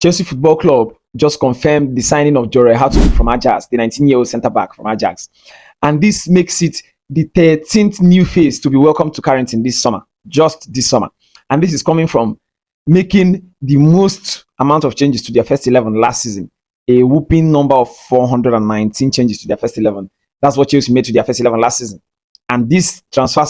Chelsea Football Club just confirmed the signing of Jorre Hartog from Ajax, the 19-year-old centre-back from Ajax. And this makes it the 13th new face to be welcomed to Carrington this summer, just this summer. And this is coming from making the most amount of changes to their first 11 last season, a whooping number of 419 changes to their first 11. That's what Chelsea made to their first 11 last season. And this transfer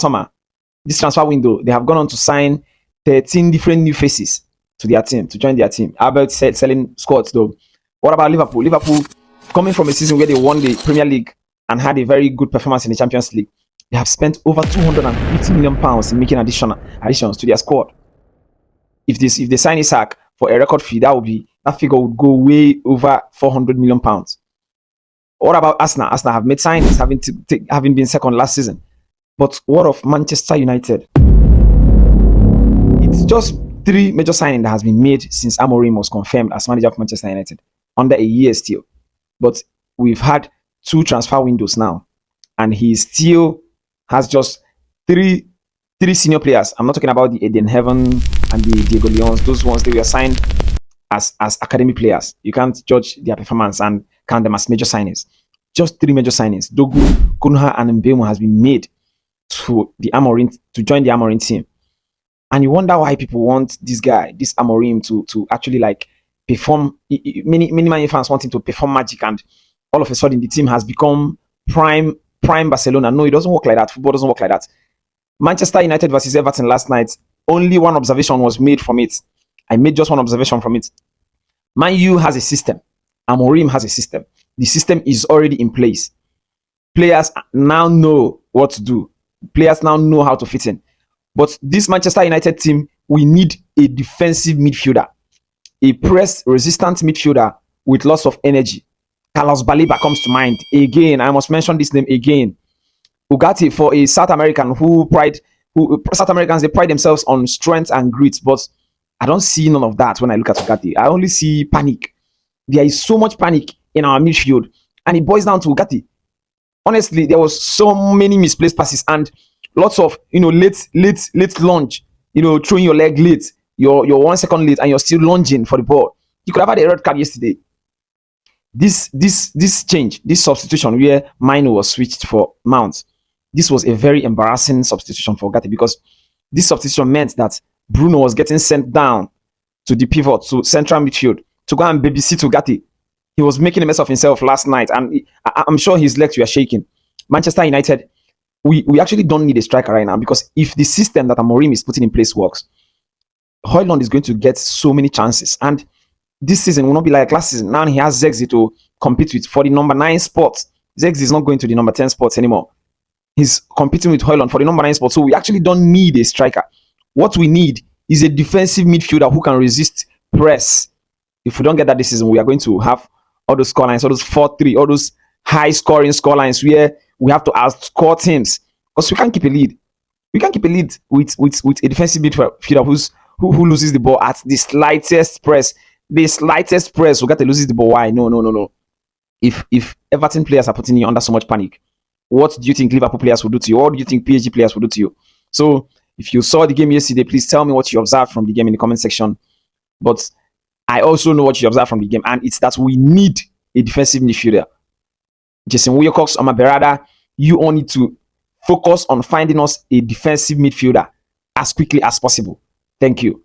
window, they have gone on to sign 13 different new faces to their team, to join their team. Albert said selling squads though. What about Liverpool? Liverpool, coming from a season where they won the Premier League and had a very good performance in the Champions League, they have spent over £250 million in making additions to their squad. If they sign Isak for a record fee, that figure would go way over £400 million. What about Arsenal? Arsenal have made signings, having been second last season. But what of Manchester United? It's just 3 major signings that has been made since Amorim was confirmed as manager of Manchester United, under a year still. But we've had 2 transfer windows now, and he still has just 3 senior players. I'm not talking about the Eden Heaven and the Diego Leons. Those ones, they were signed as academy players. You can't judge their performance and count them as major signings. Just 3 major signings. Dogu, Kunha, and Mbeumo has been made to join the Amorim team. And you wonder why people want this guy, this Amorim, to actually like perform. Many Man fans want him to perform magic, and all of a sudden the team has become prime Barcelona. No, it doesn't work like that. Football doesn't work like that. Manchester United versus Everton last night, only one observation was made from it. I made just one observation from it. Man U has a system. Amorim has a system. The system is already in place. Players now know what to do. Players now know how to fit in. But this Manchester United team, we need a defensive midfielder, a press-resistant midfielder with lots of energy. Carlos BALEBA comes to mind. Again, I must mention this name again. Ugarte, for a South American South Americans, they pride themselves on strength and grit, but I don't see none of that when I look at Ugarte. I only see panic. There is so much panic in our midfield, and it boils down to Ugarte. Honestly, there was so many misplaced passes and lots of late lunge, throwing your leg late, you're 1 second late, and you're still lunging for the ball. You could have had a red card yesterday. This change, this substitution where Mino was switched for Mount, this was a very embarrassing substitution for Ugarte, because this substitution meant that Bruno was getting sent down to the pivot, to central midfield, to go and babysit Ugarte. He was making a mess of himself last night, and I'm sure his legs were shaking. Manchester United, we actually don't need a striker right now, because if the system that Amorim is putting in place works, Højlund is going to get so many chances. And this season will not be like last season. Now he has Zexi to compete with for the number 9 spot. Zexi is not going to the number 10 spots anymore. He's competing with Højlund for the number 9 spot. So we actually don't need a striker. What we need is a defensive midfielder who can resist press. If we don't get that this season, we are going to have all those scorelines, all those 4-3, all those high-scoring scorelines where we have to outscore teams, because we can't keep a lead. We can't keep a lead with a defensive midfielder who loses the ball at the slightest press. The slightest press, Ugarte loses the ball. Why? No. If Everton players are putting you under so much panic, what do you think Liverpool players will do to you? What do you think PSG players will do to you? So if you saw the game yesterday, please tell me what you observed from the game in the comment section. But I also know what you observed from the game, and it's that we need a defensive midfielder. Jason Wilcox, Omar Berada, you all need to focus on finding us a defensive midfielder as quickly as possible. Thank you.